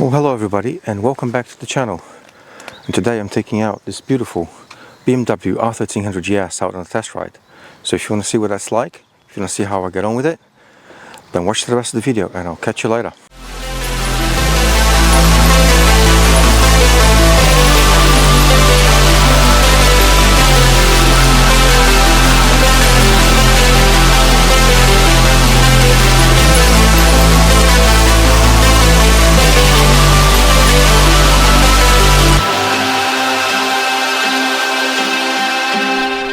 Well, hello everybody and welcome back to the channel. And today I'm taking out this beautiful BMW R1300GS out on a test ride. So if you want to see what that's like, if you want to see how I get on with it, then watch the rest of the video and I'll catch you later.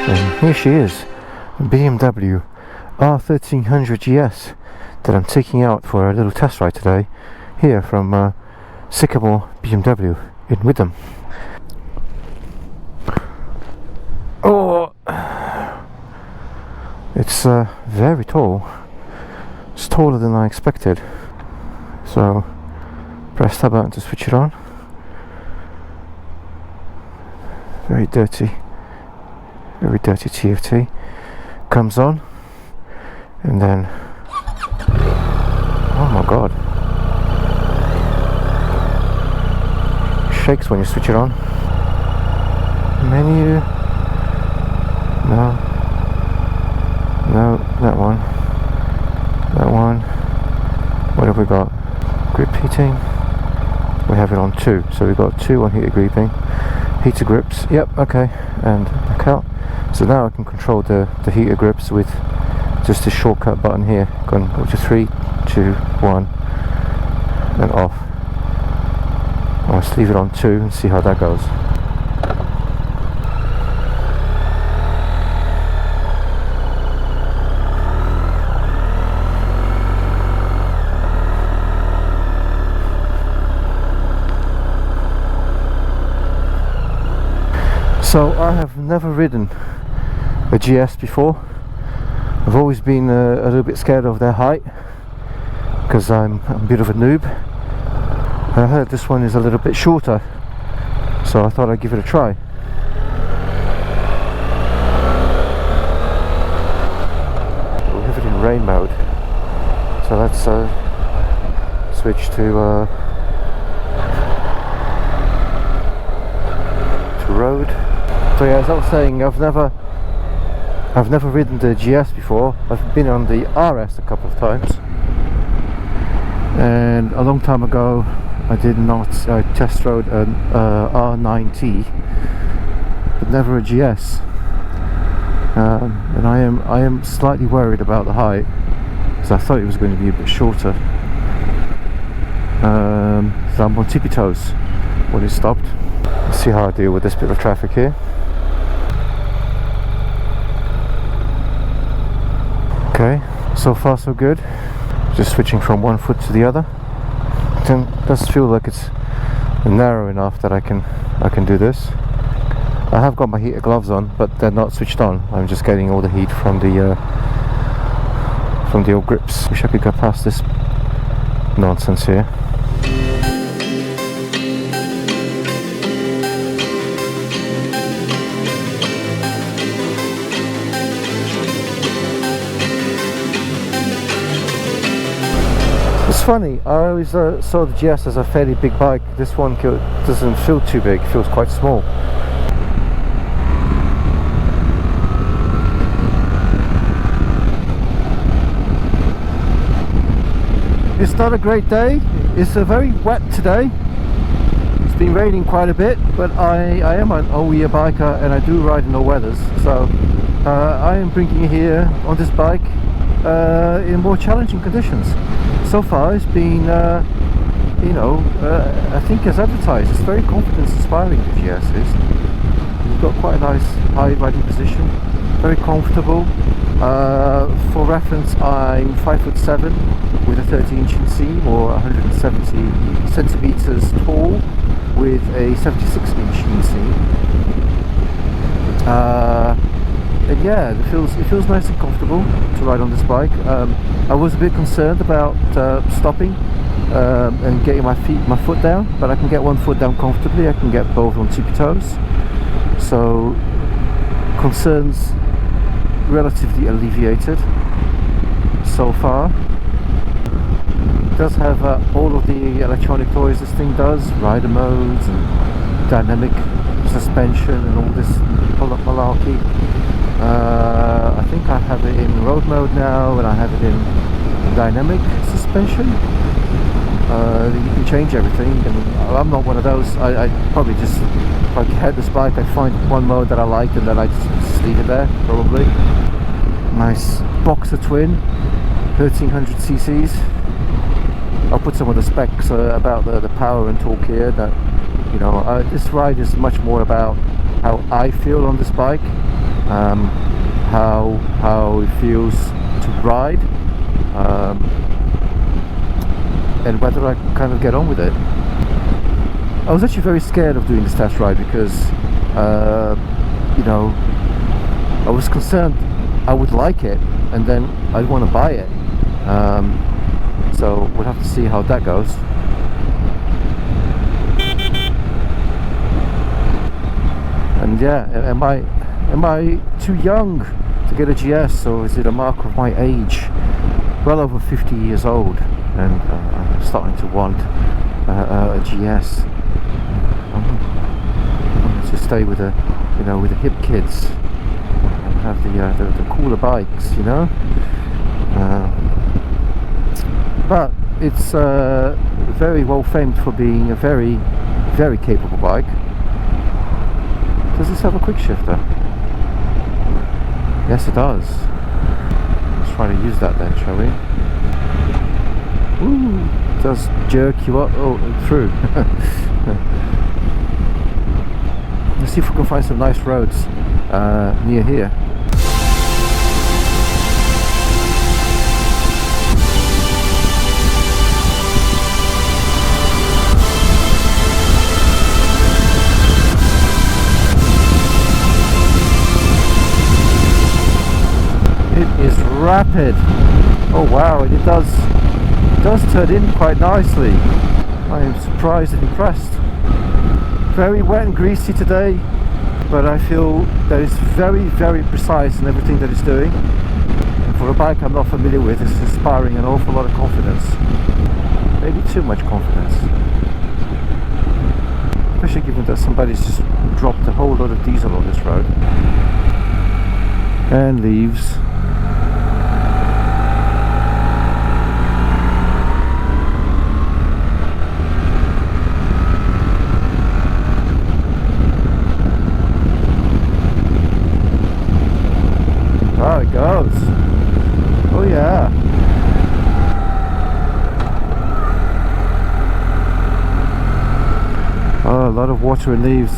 And here she is, BMW R1300GS that I'm taking out for a little test ride today, here from Sycamore BMW in Witham. Oh, it's very tall. It's taller than I expected. So press that button to switch it on. Very dirty TFT comes on, and then oh my god, shakes when you switch it on. Menu, no, that one. What have we got? Grip heating, we have it on 2, so we've got 2 on heater gripping, heater grips, yep, okay, and back out. So now I can control the heater grips with just a shortcut button here. Go to 3, 2, 1 and off. I'll just leave it on 2 and see how that goes. So I have never ridden a GS before. I've always been a little bit scared of their height because I'm a bit of a noob. I heard this one is a little bit shorter, so I thought I'd give it a try. We have it in rain mode, so let's switch to road. So yeah, as I was saying, I've never ridden the GS before. I've been on the RS a couple of times, and a long time ago I test rode an R9T, but never a GS. And I am slightly worried about the height, because I thought it was going to be a bit shorter. So I'm on tippy toes when it stopped. Let's see how I deal with this bit of traffic here. Okay, so far so good. Just switching from one foot to the other. It does feel like it's narrow enough that I can do this. I have got my heater gloves on, but they're not switched on. I'm just getting all the heat from the old grips. Wish I could go past this nonsense here. It's funny, I always saw the GS as a fairly big bike. This one doesn't feel too big, it feels quite small. It's not a great day. It's very wet today. It's been raining quite a bit, but I am an all-year biker and I do ride in all weathers. So I am bringing it here on this bike in more challenging conditions. So far it's been, I think as advertised, it's very confidence inspiring, the GS is. You've got quite a nice high riding position, very comfortable. For reference, I'm 5'7" with a 30-inch inseam, or 170 centimeters tall with a 76-inch inseam. And yeah, it feels nice and comfortable to ride on this bike. I was a bit concerned about stopping and getting my foot down, but I can get one foot down comfortably. I can get both on tippy toes, so concerns relatively alleviated so far. does have all of the electronic toys this thing does, rider modes and dynamic suspension and all this malarkey. I think I have it in road mode now, and I have it in dynamic suspension. You can change everything, and I'm not one of those. I probably just, if I had this bike, I'd find one mode that I liked and then I'd just leave it there, probably. Nice boxer twin, 1300 cc's. I'll put some of the specs about the power and torque here. That, you know, this ride is much more about how I feel on this bike, how it feels to ride, and whether I can kind of get on with it. I was actually very scared of doing this test ride because, you know, I was concerned I would like it and then I'd want to buy it. So we'll have to see how that goes. And yeah, am I too young to get a GS, or is it a mark of my age? Well over 50 years old, and I'm starting to want a GS. I'm going to stay with the, you know, with the hip kids and have the cooler bikes, you know. But it's very well famed for being a very, very capable bike. Does this have a quick shifter? Yes, it does. Let's try to use that then, shall we? Ooh, it does jerk you up through. Let's see if we can find some nice roads near here. Is rapid. Oh wow, it does turn in quite nicely. I am surprised and impressed. Very wet and greasy today, but I feel that it's very, very precise in everything that it's doing. And for a bike I'm not familiar with, it's inspiring an awful lot of confidence. Maybe too much confidence. Especially given that somebody's just dropped a whole lot of diesel on this road. And leaves. Oh, it goes. Oh yeah. Oh, a lot of water and leaves.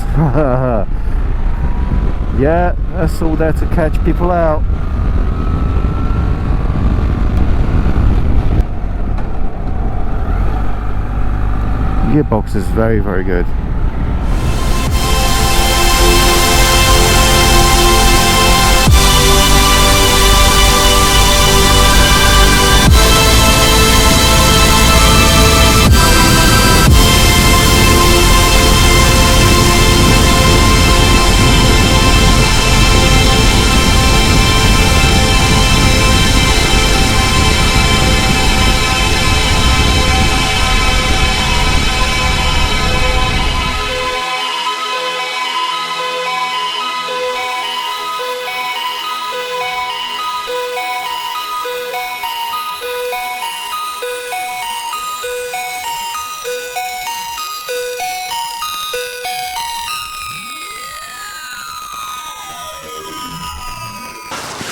Yeah, that's all there to catch people out. Gearbox is very, very good.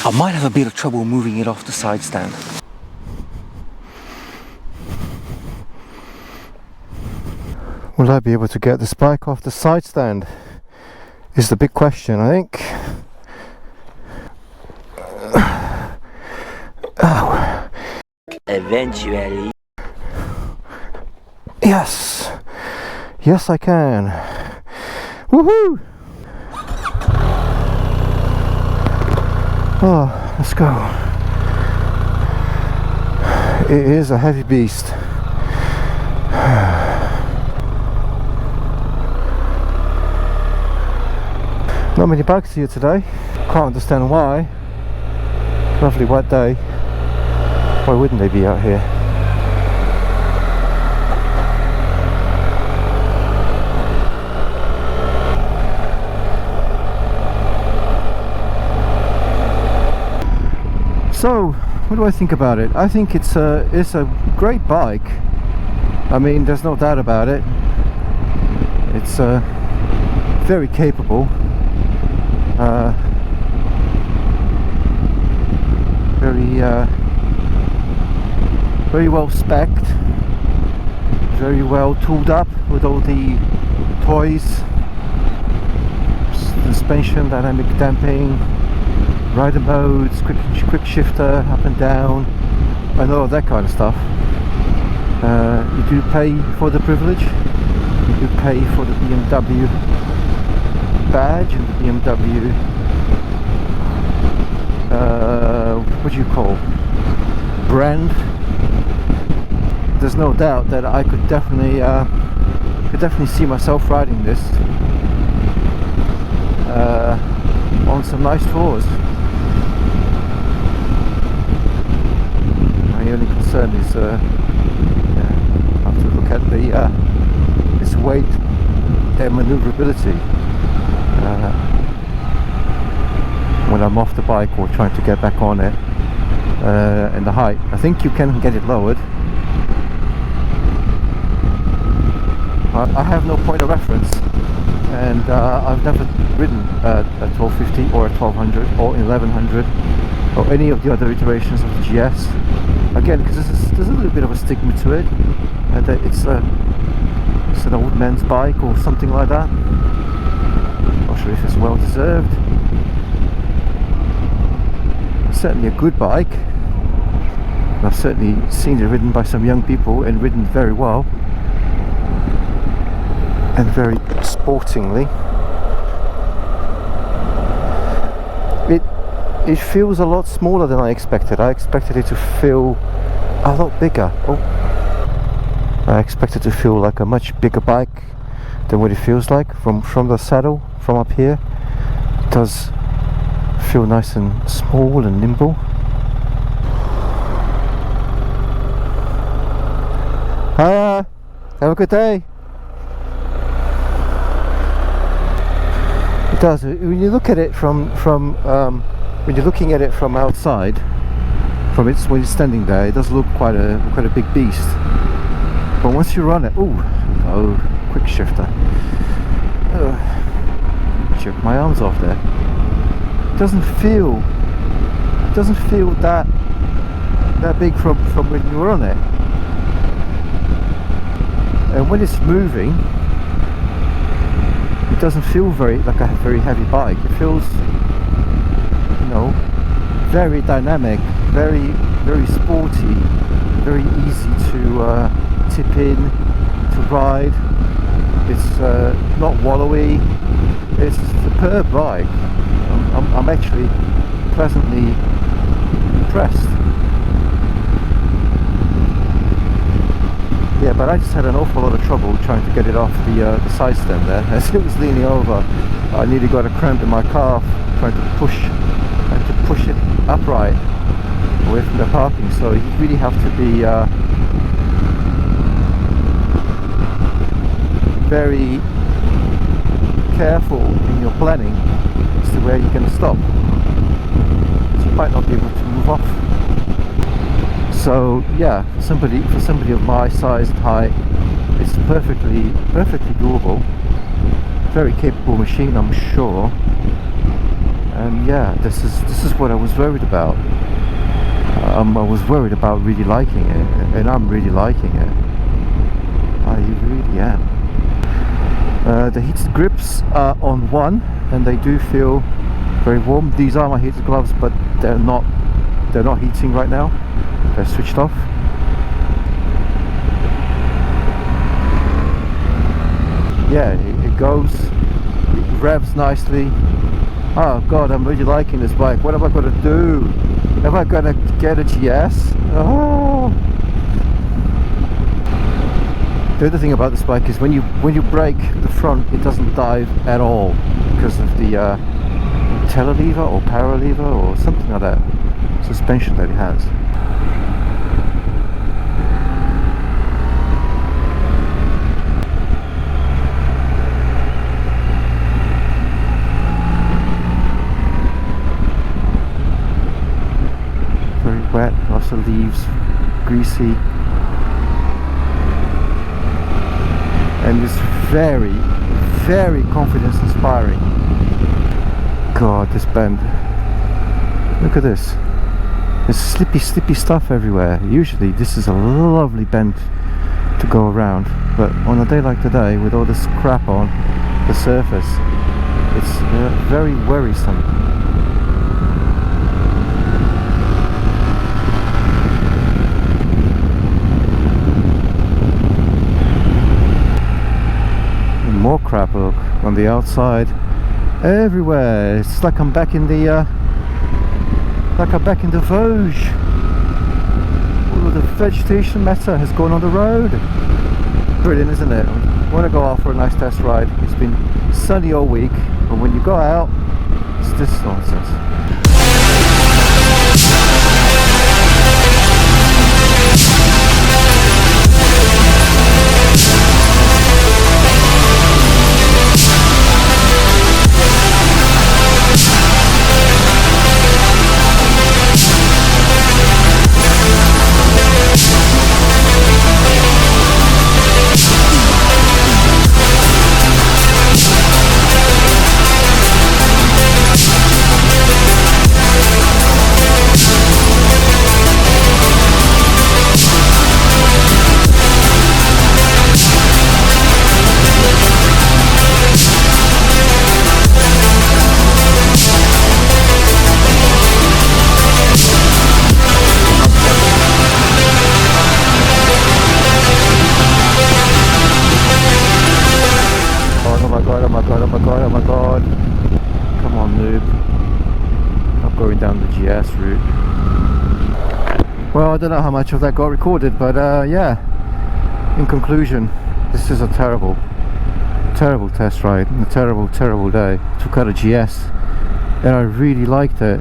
I might have a bit of trouble moving it off the side stand. Will I be able to get this bike off the side stand? Is the big question, I think. Oh. Eventually. Yes. Yes, I can. Woohoo! Oh, let's go. It is a heavy beast. Not many bikes here today. Can't understand why. Lovely wet day. Why wouldn't they be out here? So, what do I think about it? I think it's a great bike. I mean, there's no doubt about it. It's very capable. Very well spec'd, very well tooled up with all the toys, suspension, dynamic damping, rider modes, quick shifter up and down, and all that kind of stuff. You do pay for the privilege. You do pay for the BMW badge and the BMW what do you call, brand. There's no doubt that I could definitely see myself riding this on some nice tours. My only concern is I have to look at the its weight and manoeuvrability when I'm off the bike or trying to get back on it, and the height. I think you can get it lowered. I have no point of reference, and I've never ridden a 1250 or a 1200 or 1100 or any of the other iterations of the GS. Again, because there's a little bit of a stigma to it, and it's an old man's bike or something like that. Not sure if it's well deserved. Certainly a good bike. I've certainly seen it ridden by some young people and ridden very well and very sportingly. It feels a lot smaller than I expected. I expected it to feel a lot bigger. I expected to feel like a much bigger bike than what it feels like from the saddle, from up here. It does feel nice and small and nimble. Hiya, have a good day. It does. When you look at it from when you're looking at it from outside, when it's standing there, it does look quite a big beast. But once you run it, quick shifter. Jerk my arms off there. It doesn't feel that big from when you were on it. And when it's moving, it doesn't feel like a very heavy bike. It feels, very dynamic, very sporty, very easy to tip in, to ride. It's not wallowy. It's a superb bike. I'm actually pleasantly impressed. Yeah, but I just had an awful lot of trouble trying to get it off the side stand there. As it was leaning over, I nearly got a cramp in my calf trying to push it upright away from the parking. So you really have to be very careful in your planning as to where you're going to stop, because you might not be able to move off. So yeah, for somebody of my size and height, it's perfectly doable. Very capable machine, I'm sure. And yeah, this is what I was worried about. I was worried about really liking it, and I'm really liking it. I really am. The heated grips are on one, and they do feel very warm. These are my heated gloves, but they're not heating right now. They're switched off. Yeah, it goes, it revs nicely. Oh god, I'm really liking this bike. What am I going to do? Am I going to get a GS? Oh. The other thing about this bike is when you brake the front, it doesn't dive at all because of the telelever or power lever or something like that suspension that it has. lots of leaves, greasy, and it's very, very confidence inspiring. God, this bend, look at this, there's slippy stuff everywhere. Usually this is a lovely bend to go around, but on a day like today with all this crap on the surface, it's very worrisome. And more crap, look, on the outside, everywhere. It's like I'm back in the Vosges. All of the vegetation matter has gone on the road. Brilliant, isn't it? I want to go out for a nice test ride. It's been sunny all week, but when you go out, it's this nonsense. Oh my god. Come on, noob. Not going down the GS route. Well, I don't know how much of that got recorded, but yeah. In conclusion, this is a terrible test ride and a terrible day. Took out a GS and I really liked it.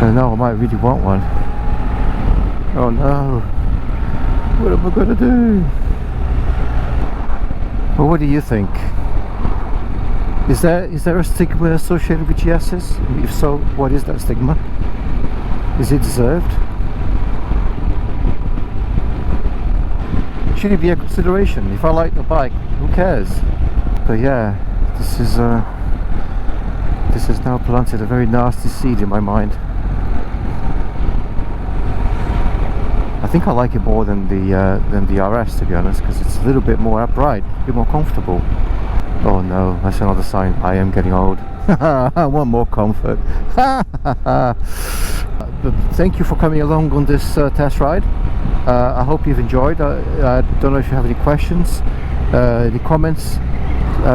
And now I might really want one. Oh no. What am I gonna do? Well, what do you think? Is there a stigma associated with GSs? If so, what is that stigma? Is it deserved? Should it be a consideration? If I like the bike, who cares? But yeah, this has now planted a very nasty seed in my mind. I think I like it more than the RS, to be honest, because it's a little bit more upright, a bit more comfortable. Oh no, that's another sign I am getting old. I want more comfort. But thank you for coming along on this test ride. I hope you've enjoyed. I don't know if you have any questions, any comments,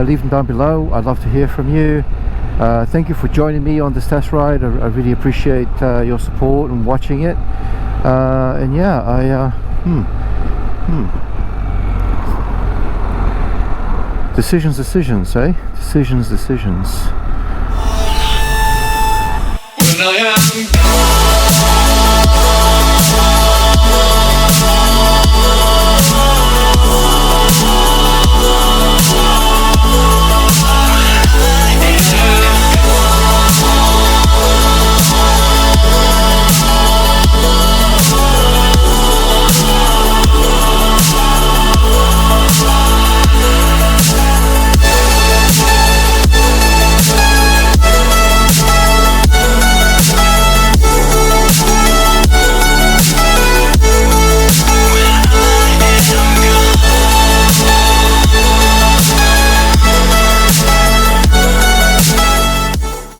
leave them down below. I'd love to hear from you. Thank you for joining me on this test ride. I really appreciate your support and watching it. And yeah, Decisions, eh? Decisions. When I am gone.